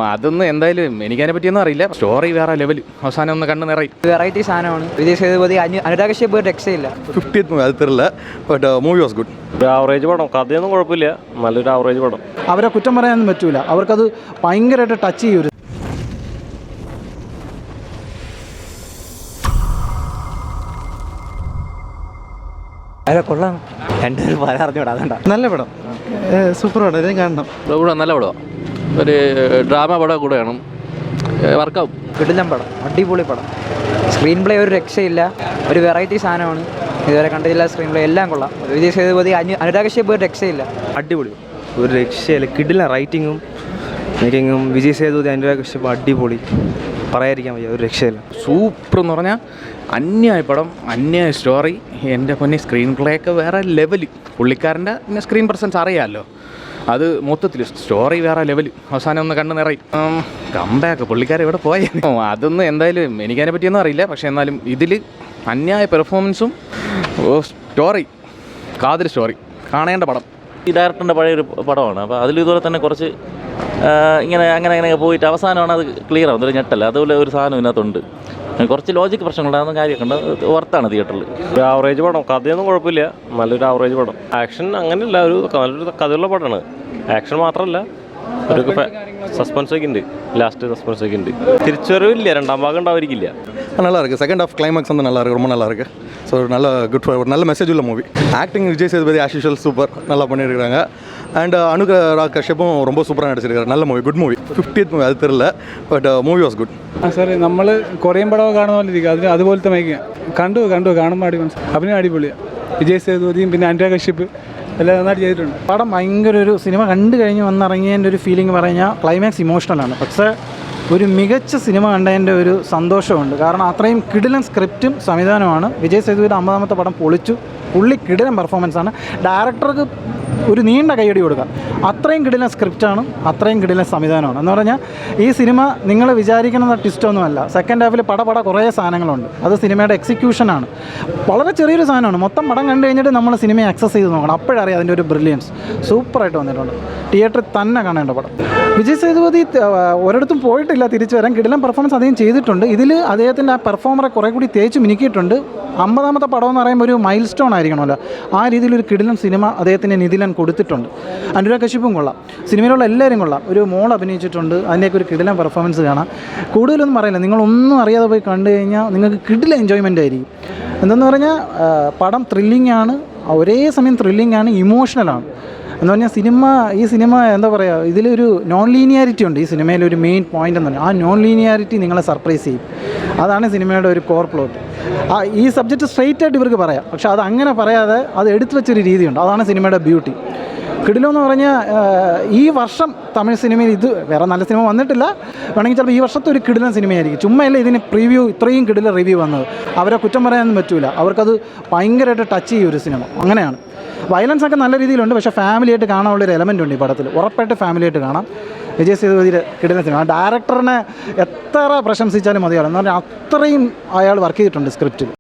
അതൊന്നും എന്തായാലും എനിക്കതിനെ പറ്റിയൊന്നും അറിയില്ല. സ്റ്റോറി വേറെ ലെവൽ, അവസാനം ഒന്ന് കണ്ണ് നിറയും. വെറൈറ്റി സാധനമാണ്. വിജയ് സേതുപതി, അനുരാഗ് കശ്യപ് ഒരു രക്ഷയില്ല. 50th മൂവി അത് തരില്ല, ബട്ട് മൂവി വാസ് ഗുഡ്. ഒരു ആവറേജ് പടം, കഥയൊന്നും കുഴപ്പമില്ല, നല്ലൊരു ആവറേജ് പടം. അവരെ കുറ്റം പറയാനൊന്നും പറ്റൂല, അവർക്കത് ഭയങ്കരമായിട്ട് ടച്ച് ചെയ്യും. അതെ, കൊള്ളാം. രണ്ടുപേരും പല അറിഞ്ഞൂടാ, അതുകൊണ്ടാ. നല്ല പടം, സൂപ്പർ പടം, ഇതിനെ കാണണം. നല്ല പടമാണ്, ഒരു ഡ്രാമ പടം കൂടെയാണ്, വർക്കാവും. കിടിലം പടം, അടിപൊളി പടം. സ്ക്രീൻ പ്ലേ ഒരു രക്ഷയില്ല, ഒരു വെറൈറ്റി സാധനമാണ്. ഇതുവരെ കണ്ടില്ല. സ്ക്രീൻ പ്ലേ എല്ലാം കൊള്ളാം. വിജയ് സേതുപതി, അനുരാഗ് കശ്യപ് ഒരു രക്ഷയില്ല. അടിപൊളി, ഒരു രക്ഷയില്ല. കിടിലം റൈറ്റിങ്ങും മേക്കിങ്ങും. വിജയ് സേതുപതി, അനുരാഗ് കശ്യപ് അടിപൊളി, പറയാതിരിക്കാൻ വയ്യ, ഒരു രക്ഷയില്ല. സൂപ്പർ എന്ന് പറഞ്ഞാൽ അന്യായ പടം, അന്യായ സ്റ്റോറി. എൻ്റെ പൊന്നെ സ്ക്രീൻ പ്ലേ ഒക്കെ വേറെ ലെവൽ. പുള്ളിക്കാരൻ്റെ സ്ക്രീൻ പ്രസൻസ് അറിയാമല്ലോ, അത് മൊത്തത്തിൽ സ്റ്റോറി വേറെ ലെവൽ, അവസാനം ഒന്ന് കണ്ണ് നിറയും. കംബാക്ക്, പുള്ളിക്കാരൻ എവിടെ പോയ അതൊന്നും എന്തായാലും എനിക്കതിനെ പറ്റിയൊന്നും അറിയില്ല. പക്ഷേ എന്നാലും ഇതിൽ അന്യായ പെർഫോമൻസും സ്റ്റോറി, കാതിൽ സ്റ്റോറി, കാണേണ്ട പടം. ഈ ഡയറക്ടറിൻ്റെ പഴയൊരു പടമാണ്. അപ്പോൾ അതിൽ ഇതുപോലെ തന്നെ കുറച്ച് അങ്ങനെ പോയിട്ട് അവസാനമാണ് അത് ക്ലിയർ ആവുന്നത്, ഒരു ഞെട്ടല്ല. അതുപോലെ ഒരു സാധനം ഇതിനകത്തുണ്ട്, കുറച്ച് ലോജിക് പ്രശ്നങ്ങളുണ്ടാകുന്ന കാര്യമൊക്കെ ഉണ്ട്. വർത്താണ് തിയേറ്ററിൽ. ഒരു ആവറേജ് പടം, കഥയൊന്നും കുഴപ്പമില്ല, നല്ലൊരു ആവറേജ് പടം. ആക്ഷൻ അങ്ങനെയല്ല, നല്ലൊരു കഥയുള്ള പടമാണ്. ആക്ഷൻ മാത്രമല്ല, ഒരു സസ്പെൻസ് ഒക്കെ ഉണ്ട്, ലാസ്റ്റ് സസ്പെൻസ് ഒക്കെ ഉണ്ട്. തിരിച്ചുവരവില്ല, രണ്ടാം ഭാഗം ഉണ്ടാവാതിരിക്കില്ല. நல்லா இருக்குது. செகண்ட் ஆஃப் கிளைமேக்ஸ் வந்து நல்லா இருக்குது, ரொம்ப நல்லா இருக்குது. ஸோ ஒரு நல்ல குட், ஒரு நல்ல மெசேஜ் உள்ள movie. Acting Vijay Sethupathi as usual super, நல்லா பண்ணியிருக்காங்க. அண்ட் அனுராக் கஷ்யப்பும் ரொம்ப சூப்பராக நடிச்சிருக்காரு. நல்ல movie, good movie. 50th movie അത് തരില്ല, but movie was good. Sir, നമ്മൾ കൊറിയൻ പടമൊക്കെ കാണുന്ന പോലെ ഇരിക്കും, അതിന് അതുപോലത്തെ മേക്കിങ് കണ്ടു കാണുമ്പോൾ അഭിനയം അടിപൊളിയാണ്. വിജയ് സേതുപതിയും പിന്നെ അനുരാഗ് കശ്യപ് എല്ലാം നന്നായിട്ട് ചെയ്തിട്ടുണ്ട്. പടം ഭയങ്കര ഒരു സിനിമ കണ്ടു കഴിഞ്ഞ് വന്നിറങ്ങിയതിൻ്റെ ഒരു ഫീലിംഗ് പറഞ്ഞാൽ ക്ലൈമാക്സ് ഇമോഷണലാണ്. പക്ഷേ ഒരു മികച്ച സിനിമ കണ്ടതിൻ്റെ ഒരു സന്തോഷമുണ്ട്. കാരണം അത്രയും കിടിലൻ സ്ക്രിപ്റ്റും സംവിധാനമാണ്. വിജയ് സേതുപതിയുടെ 50ാമത്തെ പടം പൊളിച്ചു. പുള്ളി കിടിലൻ പെർഫോമൻസാണ്. ഡയറക്ടർക്ക് ഒരു നീണ്ട കൈയടി കൊടുക്കാം. അത്രയും കിടിലൻ സ്ക്രിപ്റ്റാണ്, അത്രയും കിടിലൻ സംവിധാനമാണ്. എന്ന് പറഞ്ഞാൽ ഈ സിനിമ നിങ്ങൾ വിചാരിക്കുന്ന ട്വിസ്റ്റൊന്നുമല്ല. സെക്കൻഡ് ഹാഫിൽ പട കുറേ സാധനങ്ങളുണ്ട്. അത് സിനിമയുടെ എക്സിക്യൂഷനാണ്. വളരെ ചെറിയൊരു സാധനമാണ്. മൊത്തം പടം കണ്ടു കഴിഞ്ഞിട്ട് നമ്മൾ സിനിമയെ ആക്സസ് ചെയ്ത് നോക്കണം, അപ്പോഴറിയാം അതിൻ്റെ ഒരു ബ്രില്യൻസ്. സൂപ്പറായിട്ട് വന്നിട്ടുണ്ട്. തിയേറ്ററിൽ തന്നെ കാണേണ്ട പടം. വിജയ് സേതുപതി ഒരിടത്തും പോയിട്ടില്ല, തിരിച്ചു വരാൻ കിടിലൻ പെർഫോമൻസ് അദ്ദേഹം ചെയ്തിട്ടുണ്ട്. ഇതിൽ അദ്ദേഹത്തിൻ്റെ ആ പെർഫോമറെ കുറേ കൂടി തേച്ച് മിനുക്കിയിട്ടുണ്ട്. 50ാമത്തെ പടം എന്ന് പറയുമ്പോൾ ഒരു മൈൽ സ്റ്റോൺ ആയിരിക്കണമല്ലോ, ആ രീതിയിലൊരു കിടിലൻ സിനിമ അദ്ദേഹത്തിന് നിതിലൻ കൊടുത്തിട്ടുണ്ട്. അനുരാഗ് കശ്യപും കൊള്ളാം, സിനിമയിലുള്ള എല്ലാവരും കൊള്ളാം. ഒരു മോൾ അഭിനയിച്ചിട്ടുണ്ട്, അതിൻ്റെയൊക്കെ ഒരു കിടിലൻ പെർഫോമൻസ് കാണാം. കൂടുതലൊന്നും പറയില്ല, നിങ്ങളൊന്നും അറിയാതെ പോയി കണ്ടു കഴിഞ്ഞാൽ നിങ്ങൾക്ക് കിടിലൻ എൻജോയ്മെൻ്റ് ആയിരിക്കും. എന്തെന്ന് പറഞ്ഞാൽ പടം ത്രില്ലിംഗ് ആണ്, ഒരേ സമയം ത്രില്ലിംഗ് ആണ്, ഇമോഷണലാണ്. എന്ന് പറഞ്ഞാൽ ഈ സിനിമ എന്താ പറയുക, ഇതിലൊരു നോൺ ലീനിയാരിറ്റി ഉണ്ട്. ഈ സിനിമയിലൊരു മെയിൻ പോയിൻ്റ് എന്ന് പറഞ്ഞാൽ ആ നോൺ ലീനിയാരിറ്റി നിങ്ങളെ സർപ്രൈസ് ചെയ്യും. അതാണ് സിനിമയുടെ ഒരു കോർ പ്ലോട്ട്. ഈ സബ്ജക്റ്റ് സ്ട്രെയിറ്റ് ആയിട്ട് ഇവർക്ക് പറയാം, പക്ഷേ അത് അങ്ങനെ പറയാതെ അത് എടുത്തു വെച്ചൊരു രീതിയുണ്ട്. അതാണ് സിനിമയുടെ ബ്യൂട്ടി. കിടിലമെന്ന് പറഞ്ഞാൽ ഈ വർഷം തമിഴ് സിനിമയിൽ ഇത് വേറെ നല്ല സിനിമ വന്നിട്ടില്ല. വേണമെങ്കിൽ ചിലപ്പോൾ ഈ വർഷത്തെ ഒരു കിടിലൻ സിനിമയായിരിക്കും. ചുമ്മാ അല്ല ഇതിന് പ്രിവ്യൂ ഇത്രയും കിടിലൻ റിവ്യൂ വന്നത്. അവരെ കുറ്റം പറയാനൊന്നും പറ്റൂല, അവർക്കത് ഭയങ്കരമായിട്ട് ടച്ച് ചെയ്യും ഒരു സിനിമ. അങ്ങനെയാണ്. വയലൻസ് ഒക്കെ നല്ല രീതിയിലുണ്ട്, പക്ഷേ ഫാമിലിയായിട്ട് കാണാനുള്ളൊരു എലമെൻ്റ് ഉണ്ട് ഈ പടത്തിൽ. ഉറപ്പായിട്ട് ഫാമിലിയായിട്ട് കാണാം. വിജയ് സേതുപതിയുടെ കിടിലൻ സിനിമ. ഡയറക്ടറിനെ എത്ര പ്രശംസിച്ചാലും മതിയാവും. എന്ന് പറഞ്ഞാൽ അത്രയും അയാൾ വർക്ക് ചെയ്തിട്ടുണ്ട് സ്ക്രിപ്റ്റിൽ.